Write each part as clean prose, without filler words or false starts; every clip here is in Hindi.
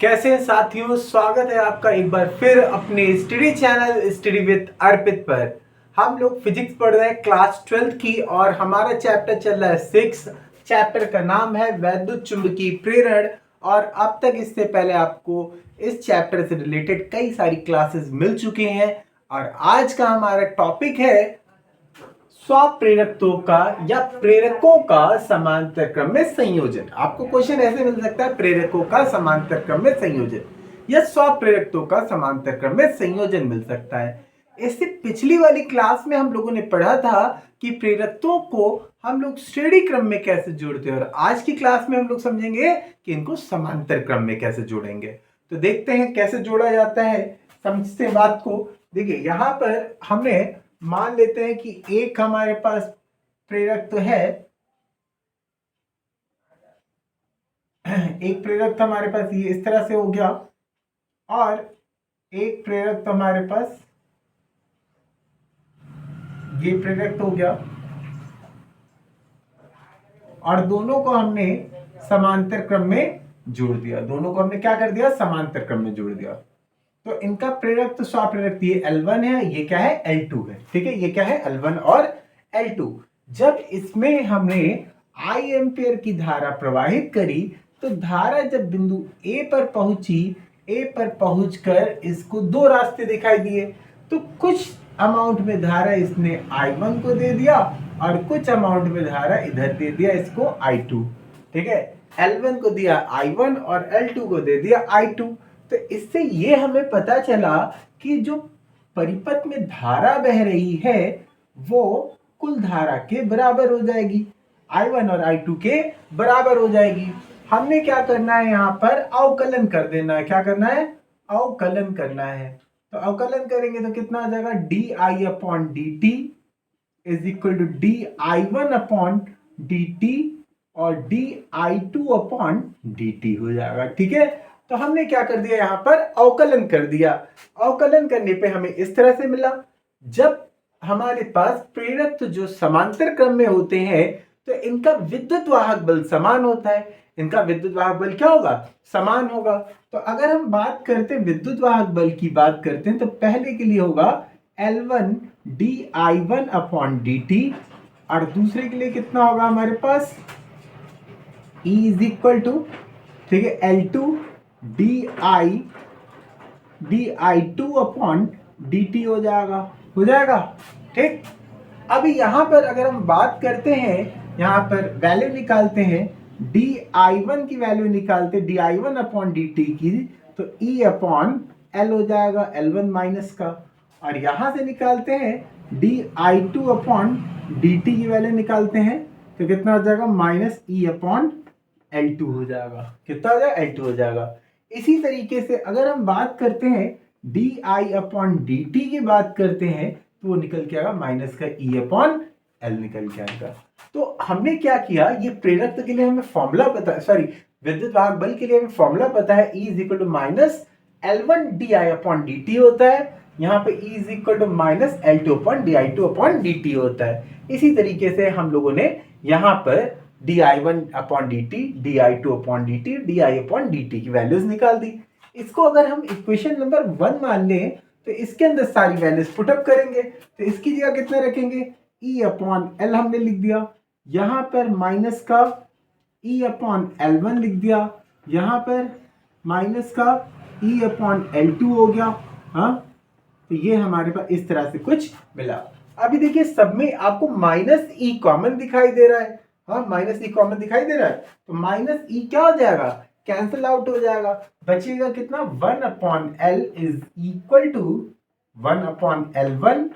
कैसे हैं साथियों, स्वागत है आपका एक बार फिर अपने स्टडी चैनल स्टडी विद अर्पित पर। हम लोग फिजिक्स पढ़ रहे हैं क्लास 12 की और हमारा चैप्टर चल रहा है 6। चैप्टर का नाम है वैद्युत चुंबकीय प्रेरण। और अब तक इससे पहले आपको इस चैप्टर से रिलेटेड कई सारी क्लासेस मिल चुकी हैं और आज का हमारा टॉपिक है स्वप्रेरकत्व का या प्रेरकों का समांतर क्रम में संयोजन। आपको क्वेश्चन ऐसे मिल सकता है, प्रेरकों का समांतर क्रम में संयोजन या स्वप्रेरकत्व का समांतर क्रम में संयोजन मिल सकता है। इससे पिछली वाली क्लास में हम लोगों ने पढ़ा था कि प्रेरकत्वों को हम लोग श्रेणी क्रम में कैसे जोड़ते हैं और आज की क्लास में हम लोग समझेंगे कि इनको समांतर क्रम में कैसे जोड़ेंगे। तो देखते हैं कैसे जोड़ा जाता है, समझते हैं बात को। देखिए यहां पर हमने मान लेते हैं कि एक हमारे पास प्रेरक तो है, एक प्रेरक तो हमारे पास ये इस तरह से हो गया और एक प्रेरक तो हमारे पास ये प्रेरक तो हो गया और दोनों को हमने समांतर क्रम में जोड़ दिया। दोनों को हमने क्या कर दिया, समांतर क्रम में जोड़ दिया। तो इनका प्रेरक तो स्वप्रेरक ये L1 है, ये क्या है L2 है। ठीक है, ये क्या है L1 और L2। जब इसमें हमने I एम्पियर की धारा प्रवाहित करी तो धारा जब बिंदु A पर पहुंची, A पर पहुंचकर इसको दो रास्ते दिखाई दिए। तो कुछ अमाउंट में धारा इसने I1 को दे दिया और कुछ अमाउंट में धारा इधर दे दिया इसको I2। ठीक है, L1 को दिया I1 और L2 को दे दिया I2। तो इससे ये हमें पता चला कि जो परिपथ में धारा बह रही है वो कुल धारा के बराबर हो जाएगी, I1 और I2 के बराबर हो जाएगी। हमने क्या करना है, यहाँ पर अवकलन कर देना है। क्या करना है, अवकलन करना है। तो अवकलन करेंगे तो कितना हो जाएगा, di upon dt is equal to di1 upon dt और di2 अपॉन dt हो जाएगा। ठीक है, तो हमने क्या कर दिया, यहां पर अवकलन कर दिया। अवकलन करने पे हमें इस तरह से मिला, जब हमारे पास प्रेरक तो जो समांतर क्रम में होते हैं तो इनका विद्युत वाहक बल समान होता है। इनका विद्युत वाहक बल क्या होगा, समान होगा। तो अगर हम बात करते हैं विद्युत वाहक बल की बात करते हैं तो पहले के लिए होगा L1 di1 अपॉन dt और दूसरे के लिए कितना होगा हमारे पास E इज इक्वल टू, ठीक है, L2 di2 अपॉन dt हो जाएगा। ठीक, अभी यहां पर अगर हम बात करते हैं, यहां पर वैल्यू निकालते हैं, di1 की वैल्यू निकालते di1 अपॉन dt की, तो E अपॉन L हो जाएगा L1 माइनस का। और यहां से निकालते हैं di2 अपॉन dt की वैल्यू निकालते हैं तो कितना हो जाएगा, माइनस E अपॉन L2 हो जाएगा। कितना हो जाएगा, L2 हो जाएगा। इसी तरीके से अगर हम बात करते हैं di अपॉन dt की बात करते हैं तो वो निकल के आएगा माइनस का E अपॉन L निकल के आएगा। तो हमने क्या किया, ये प्रेरक के लिए हमें फॉर्मूला पता है, सॉरी विद्युत वाहक बल के लिए हमें फॉर्मूला पता है, E is equal to minus L1 di upon dt होता है। यहाँ पे E is equal to minus L2 upon di2 upon dt होता है। इसी तरीके से हम लोगों ने यहाँ पर di1 upon dt, di2 upon dt, di upon dt की वैल्यूज निकाल दी। इसको अगर हम इक्वेशन नंबर 1 मान लें तो इसके अंदर सारी वैल्यूज पुटअप करेंगे तो इसकी जगह कितना रखेंगे, E अपॉन L हमने लिख दिया, यहाँ पर माइनस का E अपॉन L1 लिख दिया, यहाँ पर माइनस का E अपॉन L2 हो गया। हाँ, तो ये हमारे पास इस तरह से कुछ मिला। अभी देखिए सब में आपको माइनस E कॉमन दिखाई दे रहा है। हाँ, माइनस E कॉमन दिखाई दे रहा है तो माइनस E क्या हो जाएगा, कैंसिल आउट हो जाएगा। बचेगा कितना, 1 upon L is equal to 1 upon L1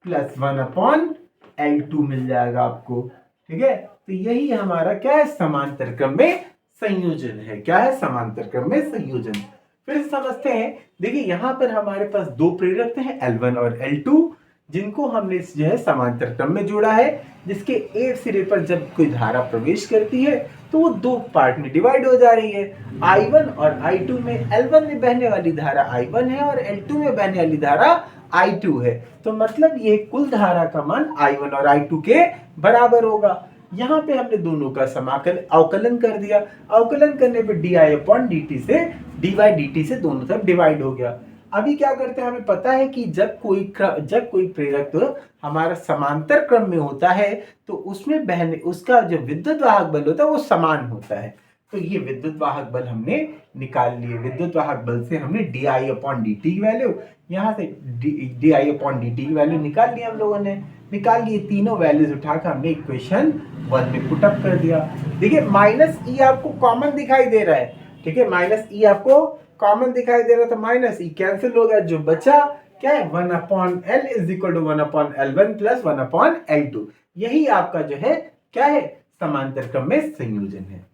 plus 1 upon L2 मिल जाएगा आपको। ठीक है, तो यही हमारा क्या है, समांतर क्रम में संयोजन है। क्या है, समांतर क्रम में संयोजन। फिर समझते हैं, देखिए यहां पर हमारे पास दो प्रेरक हैं L1 और L2 जिनको हमने जो है समांतर क्रम में जोड़ा है, जिसके एक सिरे पर जब कोई धारा प्रवेश करती है तो वो दो पार्ट में डिवाइड हो जा रही है। I1 और I2 में L1 में बहने वाली धारा I1 है और L2 में बहने वाली धारा I2 है। तो मतलब ये कुल धारा का मान I1 और I2 के बराबर होगा। यहाँ पे हमने दोनों का समाकलन अवकलन कर दिया। अवकलन करने पे di/dt से dy/dt से दोनों तरफ डिवाइड हो गया। अभी क्या करते हैं, हमें पता है कि जब कोई प्रेरक हमारा समांतर क्रम में होता है तो उसमें बहने उसका जो विद्युत वाहक बल होता है वो समान होता है। तो ये विद्युत वाहक बल हमने निकाल लिए। विद्युत वाहक बल से हमने di/dt की वैल्यू, यहाँ से di/dt की वैल्यू निकाल लिया हम लोगों ने। निकाल लिए तीनों वैल्यूज उठाकर हमने इक्वेशन 1 में पुट अप कर दिया। देखिए माइनस ई आपको कॉमन दिखाई दे रहा है, ठीक है, माइनस ई आपको कॉमन दिखाई दे रहा है तो माइनस ई कैंसिल हो गया। जो बचा क्या है, 1/L is equal to 1/L1 plus 1/L2। यही आपका जो है क्या है, समांतर क्रम में संयोजन है।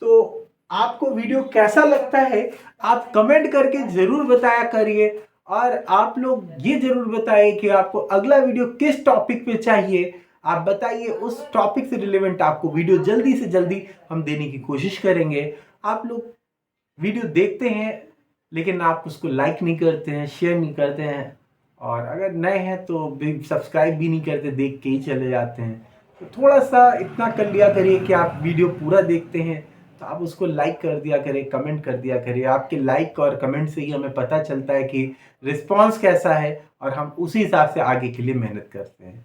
तो आपको वीडियो कैसा लगता है आप कमेंट करके जरूर बताया करिए, और आप लोग ये जरूर बताइए कि आपको अगला वीडियो किस टॉपिक पे चाहिए। आप बताइए, उस टॉपिक से रिलेवेंट आपको वीडियो जल्दी से जल्दी हम देने की कोशिश करेंगे। आप लोग वीडियो देखते हैं लेकिन आप उसको लाइक नहीं करते हैं, शेयर नहीं करते हैं, और अगर नए हैं तो सब्सक्राइब भी नहीं करते, देख के ही चले जाते हैं। तो थोड़ा सा इतना कर लिया करिए कि आप वीडियो पूरा देखते हैं तो आप उसको लाइक कर दिया करें, कमेंट कर दिया करिए। आपके लाइक और कमेंट से ही हमें पता चलता है कि रिस्पांस कैसा है और हम उसी हिसाब से आगे के लिए मेहनत करते हैं।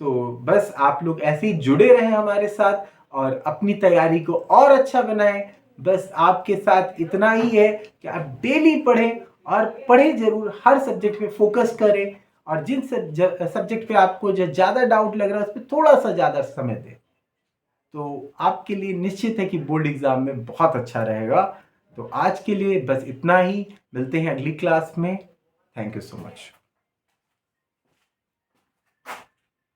तो बस आप लोग ऐसे ही जुड़े रहें हमारे साथ और अपनी तैयारी को और अच्छा बनाएं। बस आपके साथ इतना ही है कि आप डेली पढ़ें, और पढ़ें जरूर, हर सब्जेक्ट पे फोकस करें, और जिन सब्जेक्ट पे आपको जो ज़्यादा डाउट लग रहा है उस पर थोड़ा सा ज़्यादा समय दें। तो आपके लिए निश्चित है कि बोर्ड एग्जाम में बहुत अच्छा रहेगा। तो आज के लिए बस इतना ही, मिलते हैं अगली क्लास में। Thank you so much.